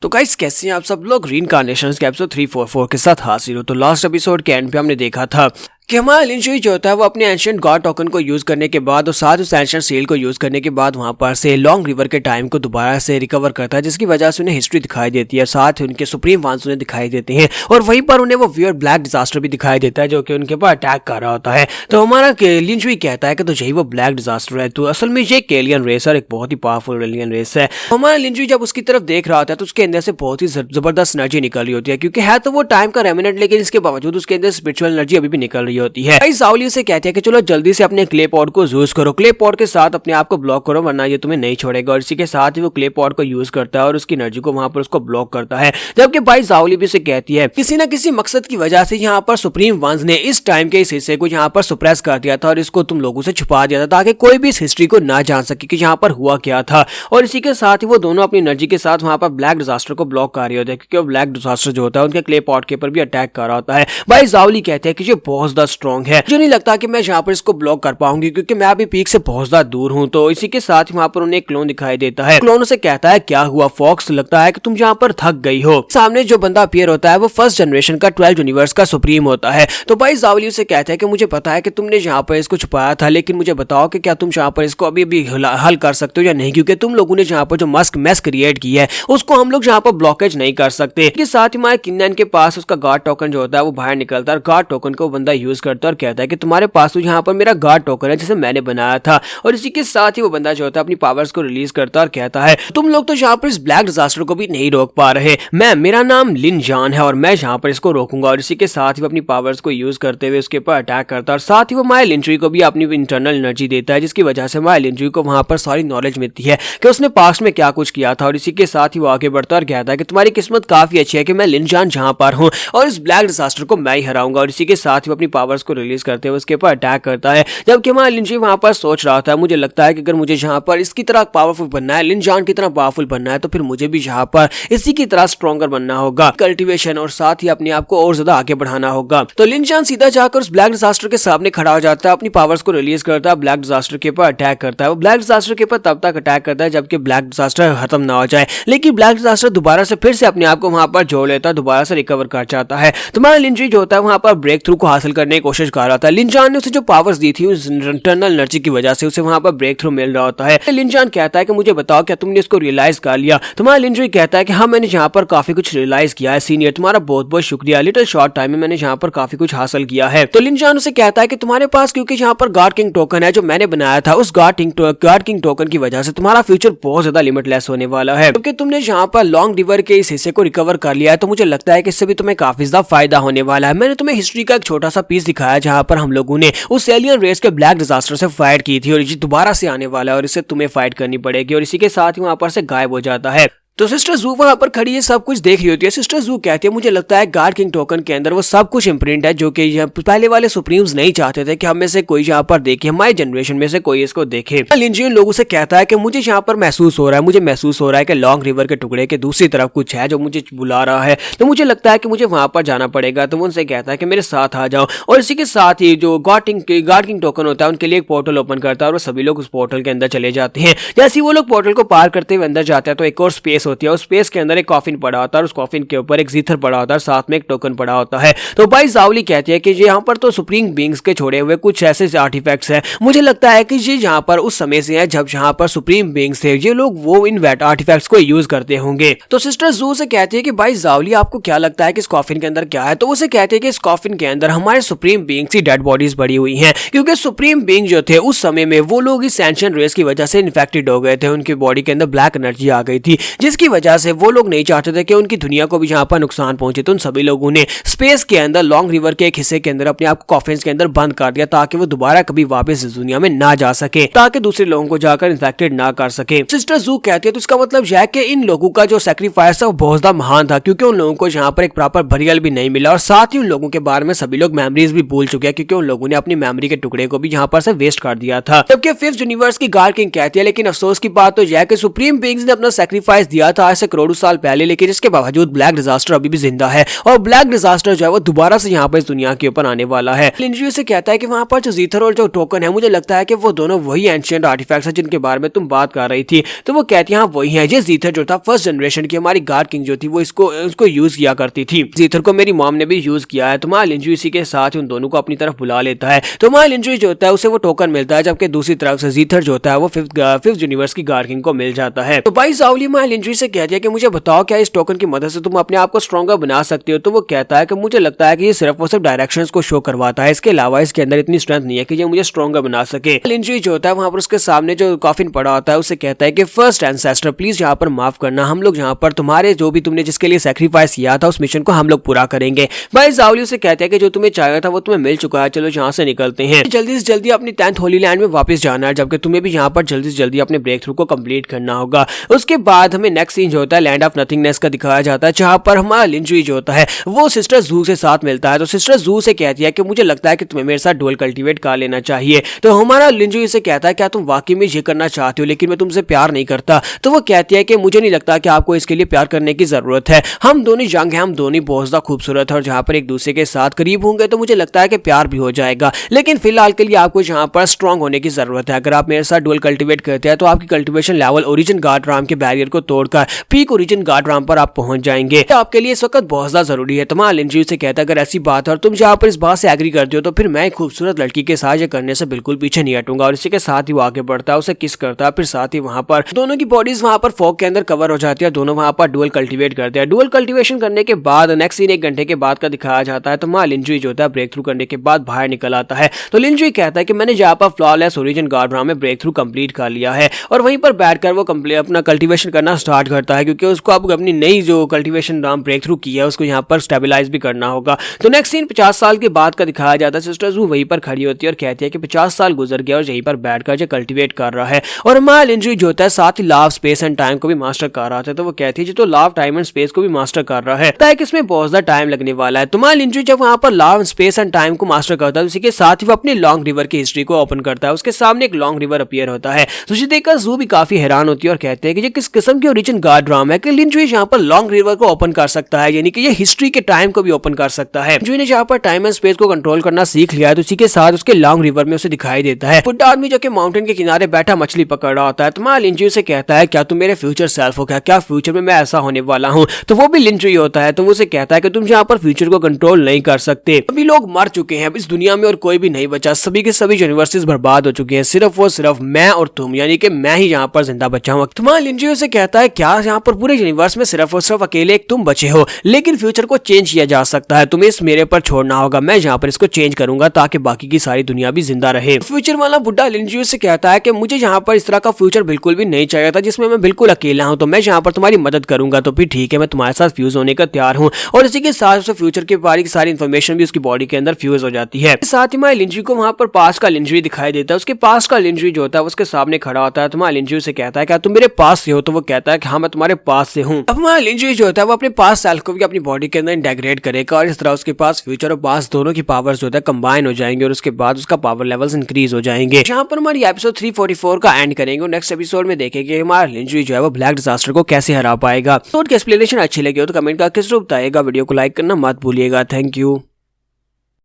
तो गाइस कैसे हैं आप सब लोग। रीइंकार्नेशंस के एपिसोड 344 के साथ हाजिर हो। तो लास्ट एपिसोड के एंड पे हमने देखा था कि हमारा लिन शुई जो होता है वो अपने एंशिएंट गॉड टोकन को यूज करने के बाद और साथ उस एंशिएंट सील को यूज करने के बाद वहां पर से लॉन्ग रिवर के टाइम को दोबारा से रिकवर करता है, जिसकी वजह से उन्हें हिस्ट्री दिखाई देती है, साथ ही उनके सुप्रीम वांस उन्हें दिखाई देते हैं और वहीं पर उन्हें वो वियर ब्लैक डिजास्टर भी दिखाई देता है जो कि उनके ऊपर अटैक कर रहा होता है। तो हमारा लिन शुई कहता है कि तो यही वो ब्लैक डिजास्टर है। तो असल में ये एक एलियन रेस है, एक बहुत ही पावरफुल एलियन रेस है। हमारा लिन शुई जब उसकी तरफ देख रहा होता है तो उसके अंदर से बहुत ही जबरदस्त एनर्जी निकल रही होती है, क्योंकि है तो वो टाइम का रेमिनेंट, लेकिन इसके बावजूद उसके अंदर स्पिरिचुअल एनर्जी अभी भी निकल रही होती है। साउली से कहते हैं कि चलो जल्दी से अपने क्ले पॉट को यूज करो, क्ले पॉट के साथ अपने आप को ब्लॉक करो वरना ये तुम्हें नहीं छोड़ेगा। और इसी के साथ ही वो क्ले पॉट को यूज करता है और उसकी एनर्जी को वहां पर उसको ब्लॉक करता है। जबकि भाई जाओली भी से कहती है किसी ना किसी मकसद की वजह से यहाँ पर सुप्रीम वंस ने इस टाइम के इस हिस्से को यहाँ पर सुप्रेस कर दिया था और इसको तुम लोगों से छुपा दिया था ताकि कोई भी इस हिस्ट्री को ना जान सके कि यहाँ पर हुआ क्या था। और इसी के साथ ही वो दोनों अपनी एनर्जी के साथ वहां पर ब्लैक डिजास्टर को ब्लॉक कर रहे होते हैं, क्योंकि वो ब्लैक डिजास्टर जो होता है उनके क्ले पॉट के ऊपर भी अटैक कर रहा होता है। भाई जाओली कहते हैं कि ये बहुत ज्यादा स्ट्रॉन्ग है, मुझे नहीं लगता कि मैं यहाँ पर इसको ब्लॉक कर पाऊंगी क्योंकि मैं अभी पीक से बहुत ज्यादा दूर हूं। तो इसी के साथ ही वहां पर उन्हें एक क्लोन दिखाई देता है। क्लोन उसे कहता है क्या हुआ फॉक्स, लगता है कि तुम यहाँ पर थक गई हो। सामने जो बंदा अपीयर होता है वो फर्स्ट जनरेशन का 12 यूनिवर्स का सुप्रीम होता है। तो भाई जावली उसे कहता है कि मुझे पता है कि तुमने यहाँ पर इसको छुपाया था, लेकिन मुझे बताओ कि क्या तुम यहाँ पर इसको अभी भी हल कर सकते हो या नहीं, क्योंकि तुम लोगों ने यहाँ पर जो मेस क्रिएट की है उसको हम लोग यहाँ पर ब्लॉकेज नहीं कर सकते। इसके साथ ही हमारे किन्नन के पास उसका गार्ड टोकन जो होता है वो बाहर निकलता है और गार्ड टोकन को बंदा यूज करता है और कहता है कि तुम्हारे पास तो यहाँ पर मेरा गार्ड टोकन है जिसे मैंने बनाया था। और इसी के साथ ही वो बंदा जो होता है अपनी पावर्स को रिलीज करता है और कहता है तुम लोग तो यहाँ पर इस ब्लैक डिजास्टर को भी नहीं रोक पा रहे, मेरा नाम लिन जान है और मैं यहाँ पर इसको रोकूंगा। और इसी के साथ ही वो अपनी पावर्स को यूज करते हुए उसके ऊपर अटैक करता है और साथ ही वो माय लिन शुई को भी अपनी इंटरनल एनर्जी देता है, जिसकी वजह से माय लिन शुई को वहां पर सारी नॉलेज मिलती है कि उसने पास्ट में क्या कुछ किया था। और इसी के साथ ही वो आगे बढ़ता है और कहता है कि तुम्हारी किस्मत काफी अच्छी है कि मैं लिन जान जहां पर हूँ और इस ब्लैक डिजास्टर को मैं ही हराऊंगा। और इसी के साथ ही वो अपनी पावर्स को रिलीज करते हुए उसके ऊपर अटैक करता है। जबकि माय लिन शुई वहां पर सोच रहा था मुझे लगता है कि अगर मुझे यहाँ पर इसकी तरह पावरफुल बनना है, लिन जान की तरह पावरफुल बनना है, तो फिर मुझे भी यहाँ पर इसी की तरह स्ट्रॉन्गर बनना होगा, कल्टीवेशन और साथ ही अपने आप को और ज्यादा आगे बढ़ाना होगा। तो लिन जान सीधा जाकर उस ब्लैक डिजास्टर के सामने खड़ा हो जाता है, अपनी पावर्स को रिलीज करता है, ब्लैक डिजास्टर के ऊपर अटैक करता है। वो ब्लैक डिजास्टर के ऊपर तब तक अटैक करता है जबकि ब्लैक डिजास्टर खत्म ना हो जाए, लेकिन ब्लैक डिजास्टर दोबारा से फिर से अपने आप को वहां पर जोड़ लेता है, दोबारा से रिकवर कर जाता है। तुम्हारा लिन शुई जो होता है वहां पर ब्रेक थ्रू को हासिल करने की कोशिश कर रहा था। लिन जान ने उसे जो पावर्स दी थी उस इंटरनल एनर्जी की वजह से उसे वहां पर ब्रेक थ्रू मिल रहा होता है। लिन जान कहता है कि मुझे बताओ क्या तुमने इसको रियलाइज कर लिया। तुम्हारा लिन शुई कहता है कि हाँ मैंने यहाँ पर काफी कुछ रियलाइज किया है सीनियर, तुम्हारा बहुत बहुत शुक्रिया, लिटिल शॉर्ट टाइम में मैंने यहाँ पर काफी कुछ हासिल किया है। तो लिन जान उसे कहता है कि तुम्हारे पास क्योंकि यहाँ पर गॉड किंग टोकन है जो मैंने बनाया था, उस गॉड किंग टोकन की वजह से तुम्हारा फ्यूचर बहुत ज्यादा लिमिटलेस होने वाला है, क्योंकि तुमने यहाँ पर लॉन्ग रिवर के इस हिस्से को रिकवर कर लिया है। तो मुझे लगता है कि इससे भी तुम्हें काफी ज्यादा फायदा होने वाला है। मैंने तुम्हें हिस्ट्री का एक छोटा सा पीस दिखाया जहाँ पर हम लोगों ने उस एलियन रेस के ब्लैक डिजास्टर से फाइट की थी और ये दोबारा से आने वाला है और इससे तुम्हें फाइट करनी पड़ेगी। और इसी के साथ ही वहां पर से गायब हो जाता है। तो सिस्टर जू वहां पर खड़ी है, सब कुछ देख रही होती है। सिस्टर जू कहती है मुझे लगता है गॉड किंग टोकन के अंदर वो सब कुछ इम्प्रिंट है जो कि पहले वाले सुप्रीम्स नहीं चाहते थे कि हम में से कोई यहाँ पर देखे, हमारी जनरेशन में से कोई इसको देखे। लिन शुई लोगों से कहता है कि मुझे यहाँ पर महसूस हो रहा है, मुझे महसूस हो रहा है कि लॉन्ग रिवर के टुकड़े के दूसरी तरफ कुछ है जो मुझे बुला रहा है, तो मुझे लगता है कि मुझे वहां पर जाना पड़ेगा। तो वो उनसे कहता है कि मेरे साथ आ जाओ। और इसी के साथ ही जो गॉड किंग टोकन होता है उनके लिए एक पोर्टल ओपन करता है और सभी लोग उस पोर्टल के अंदर चले जाते हैं। जैसे वो लोग पोर्टल को पार करते हुए अंदर जाते हैं तो एक और स्पेस होती है, उस स्पेस के अंदर एक कॉफिन पड़ा होता है, उस कॉफिन के ऊपर एक जीथर पड़ा होता है, साथ में एक टोकन पड़ा होता है। तो भाई जावली कहती है कि यहाँ पर तो सुप्रीम बीइंग्स के छोड़े हुए कुछ ऐसे आर्टिफैक्ट्स हैं, मुझे लगता है कि ये यहाँ पर उस समय से है जब यहाँ पर सुप्रीम बीइंग्स थे, ये लोग वो इन वेट आर्टिफैक्ट्स को यूज करते होंगे। तो सिस्टर जू से कहती है कि भाई जावली आपको क्या लगता है कि इस कॉफिन के अंदर क्या है। तो उसे कहती है कि इस कॉफिन के अंदर हमारे सुप्रीम बीइंग्स की डेड बॉडीज पड़ी हुई हैं, क्योंकि सुप्रीम बीइंग जो थे उस समय में वो लोग इस एंशिएंट रेस की वजह से इन्फेक्टेड हो गए थे, उनकी बॉडी के अंदर ब्लैक एनर्जी आ गई थी, जिसकी वजह से वो लोग नहीं चाहते थे कि उनकी दुनिया को भी यहाँ पर नुकसान पहुंचे। तो उन सभी लोगों ने स्पेस के अंदर लॉन्ग रिवर के एक हिस्से के अंदर अपने आप को कॉफिन्स के अंदर बंद कर दिया ताकि वो दोबारा कभी वापस इस दुनिया में ना जा सके, ताकि दूसरे लोगों को जाकर इन्फेक्टेड ना कर सके। सिस्टर जू कहती है तो इसका मतलब यह है कि इन लोगों का जो सैक्रिफाइस था वो बहुत ज्यादा महान था, क्योंकि उन लोगों को यहाँ पर एक प्रॉपर बरियल भी नहीं मिला और साथ ही उन लोगों के बारे में सभी लोग मेमोरीज भी भूल चुके हैं, क्योंकि उन लोगों ने अपनी मेमोरी के टुकड़े को भी यहाँ पर से वेस्ट कर दिया था। जबकि फिफ्थ यूनिवर्स की गॉड किंग कहती है लेकिन अफसोस की बात तो यह है कि सुप्रीम बीइंग्स ने अपना सैक्रिफाइस दिया किया था आज से करोड़ों साल पहले, लेकिन इसके बावजूद ब्लैक डिजास्टर अभी भी जिंदा है और ब्लैक डिजास्टर जो है वो दोबारा से यहाँ पर इस दुनिया के ऊपर आने वाला है। लिंजुई से कहता है कि वहां पर जो जीथर और जो टोकन है, मुझे लगता है कि वो दोनों वही एंशिएंट आर्टिफैक्ट्स हैं जिनके बारे में तुम बात कर रही थी। तो वो कहती है हाँ वही है। ये जीथर जो था फर्स्ट जनरेशन की हमारी गार्ड किंग जो थी वो इसको यूज किया करती थी। जीथर को मेरी मॉम ने भी यूज किया है। तुम्हारा लिंजुई इसी के साथ उन दोनों को अपनी तरफ बुला लेता है। तुम्हारा लिंजुई जो होता है उसे वो टोकन मिलता है, जबकि दूसरी तरफ से जीथर जो होता है वो फिफ्थ यूनिवर्स की गार्ड किंग को मिल जाता है। तो भाई जाओली मां लिंजुई से कहती है कि मुझे बताओ क्या इस टोकन की मदद से तुम अपने आप को स्ट्रॉन्गर बना सकते हो। तो वो कहता है कि मुझे लगता है कि ये सिर्फ और सिर्फ डायरेक्शंस को शो करवाता है, इसके अलावा इसके अंदर इतनी स्ट्रेंथ नहीं है कि ये मुझे स्ट्रॉन्गर बना सके। लिंजुई जो होता है वहां पर उसके सामने जो कॉफिन पड़ा होता है उसे कहता है कि फर्स्ट एंसेस्टर प्लीज यहाँ पर माफ करना, हम लोग यहाँ पर तुम्हारे जो भी तुमने जिसके लिए सैक्रिफाइस किया था उस मिशन को हम लोग पूरा करेंगे। भाई जाओली उसे कहते हैं कि जो तुम्हें चाहिए था वो तुम्हें मिल चुका है, चलो यहाँ से निकलते हैं। जल्दी से जल्दी अपनी 10th होली लैंड में वापस जाना है, जबकि तुम्हें भी यहाँ पर जल्दी से जल्दी अपने ब्रेक थ्रू को कंप्लीट करना होगा। उसके बाद हमें नेक्स्ट सीन जो होता है लैंड ऑफ नथिंगनेस का दिखाया जाता है, जहाँ पर हमारा लिंजुई जो होता है वो सिस्टर जू से साथ मिलता है। तो सिस्टर जू से कहती है कि मुझे लगता है कि तुम्हें मेरे साथ डुअल कल्टीवेट कर लेना चाहिए। तो हमारा लिंजुई से कहता है क्या तुम वाकई में ये करना चाहते हो, लेकिन मैं तुमसे प्यार नहीं करता। तो वो कहती है कि मुझे नहीं लगता कि आपको इसके लिए प्यार करने की जरूरत है, हम दोनों यंग हैं, हम दोनों बहुत ज्यादा खूबसूरत है और जहाँ पर एक दूसरे के साथ करीब होंगे तो मुझे लगता है कि प्यार भी हो जाएगा, लेकिन फिलहाल के लिए आपको यहाँ पर स्ट्रॉन्ग होने की जरूरत है। अगर आप मेरे साथ डुअल कल्टीवेट करते हैं तो आपकी cultivation level origin guard Ram के बैरियर को तोड़कर पीक ओरिजिन गार्ड राम पर आप पहुंच जाएंगे। तो आपके लिए इस वक्त बहुत ज्यादा जरूरी है। तुम्हारा लिंजुई से कहता है अगर ऐसी बात है और तुम यहाँ पर इस बात से एग्री करते हो तो फिर मैं खूबसूरत लड़की के साथ ये करने से बिल्कुल पीछे नहीं हटूंगा। और इसी के साथ ही वो आगे बढ़ता है, उसे किस करता है, फिर साथ ही वहां पर दोनों की बॉडीज वहां पर फॉग के अंदर कवर हो जाती है, दोनों वहां पर डुअल कल्टीवेट करते हैं। डुअल कल्टीवेशन करने के बाद नेक्स्ट सीन 1 घंटे के बाद का दिखाया जाता है। तो वहां लिंजुई जो होता है ब्रेक थ्रू करने के बाद बाहर निकल आता है। तो लिंजुई कहता है कि मैंने यहाँ पर फ्लॉलेस ओरिजिन गार्ड राम में ब्रेक थ्रू कंप्लीट कर लिया है, और वहीं पर बैठकर वो अपना कल्टीवेशन करना स्टार्ट करता है, क्योंकि उसको अब अपनी नई जो कल्टीवेशन राम ब्रेक थ्रू की है उसको यहाँ पर स्टेबलाइज भी करना होगा। तो नेक्स्ट सीन 50 साल के बाद का दिखाया जाता है। सिस्टर्स वो वहीं पर खड़ी होती है और कहती है कि 50 साल गुजर गया और यहीं पर बैठकर जो कल्टीवेट कर रहा है, और हमारा लिंजुई जो होता है साथ ही लव स्पेस एंड टाइम को भी मास्टर कर रहा था। तो वो कहती है जी तो लव टाइम एंड स्पेस को भी मास्टर कर रहा है, ताकि इसमें बहुत ज्यादा टाइम लगने वाला है। तुम्हारा लिंजुई जब वहां पर लव स्पेस एंड टाइम को मास्टर करता है, उसी के साथ ही वो अपने लॉन्ग रिवर की हिस्ट्री को ओपन करता है। उसके सामने एक लॉन्ग रिवर अपीयर होता है, तो उसे देखकर जू भी काफी हैरान होती है और कहते हैं कि ये किस किस्म की ओरिजिन गार्ड राम है कि लिंजुई यहाँ पर लॉन्ग रिवर को ओपन कर सकता है, यानी कि ये हिस्ट्री के टाइम को भी ओपन कर सकता है। लिंजुई ने यहाँ पर टाइम एंड स्पेस को कंट्रोल करना सीख लिया है, तो उसी के साथ उसके लॉन्ग रिवर में उसे दिखाई देता है बुड्ढा आदमी जो कि माउंटेन के किनारे बैठा मछली पकड़ रहा होता है। तुम्हारा लिंजुई से कहता है क्या तुम मेरे फ्यूचर सेल्फ हो, क्या फ्यूचर में मैं ऐसा होने वाला हूँ। तो वो भी लिंजुई होता है, तो वो उसे कहता है कि तुम यहाँ पर फ्यूचर को कंट्रोल नहीं कर सकते, अभी लोग मर चुके हैं, अब इस दुनिया में और कोई भी नहीं बचा, सभी के सभी यूनिवर्सिटीज बर्बाद हो चुके हैं, सिर्फ वो सिर्फ मैं और तुम, यानी कि मैं ही यहाँ पर जिंदा बचा हूँ। तुम्हारा लिंजुई से कहता है क्या यहाँ पर पूरे यूनिवर्स में सिर्फ और सिर्फ अकेले एक तुम बचे हो, लेकिन फ्यूचर को चेंज किया जा सकता है, तुम्हें इस मेरे पर छोड़ना होगा, मैं यहाँ पर इसको चेंज करूंगा ताकि बाकी की सारी दुनिया भी जिंदा रहे। फ्यूचर वाला बुड्ढा लिंजुई से कहता है कि मुझे यहाँ पर इस तरह का फ्यूचर बिल्कुल भी नहीं चाहिए था जिसमें मैं बिल्कुल अकेला हूँ, तो मैं यहाँ पर तुम्हारी मदद करूंगा। तो फिर ठीक है, मैं तुम्हारे साथ फ्यूज होने का तैयार हूँ। और इसी के साथ फ्यूचर के बारे की सारी इन्फॉर्मेशन भी उसकी बॉडी के अंदर फ्यूज हो जाती है। साथ ही हमारे लिंजुई को वहां पर पास का लिंजुई दिखाई देता है, उसके पास का लिंजुई जो होता है उसके सामने खड़ा होता है। तुम्हारा लिंजुई से कहता है क्या तुम मेरे पास से हो, तो वो कहता है कि हाँ मैं तुम्हारे पास से हूँ। अब हमारा लिंजुई जो होता है वो अपने पास सेल्फ को भी अपनी बॉडी के अंदर इंटेग्रेट करेगा, और इस तरह उसके पास फ्यूचर और पास दोनों की पावर्स जो होता है कंबाइन हो जाएंगे, और उसके बाद उसका पावर लेवल्स इंक्रीज हो जाएंगे। यहाँ पर हमारी एपिसोड 344 का एंड करेंगे, और नेक्स्ट एपिसोड में देखेंगे हमारा लिंजुई जो है वो ब्लैक डिजास्टर को कैसे हरा पाएगा। तो एक्सप्लेनेशन अच्छी लगी हो तो कमेंट करके जरूर बताइएगा, वीडियो को लाइक करना मत भूलिएगा। Thank you.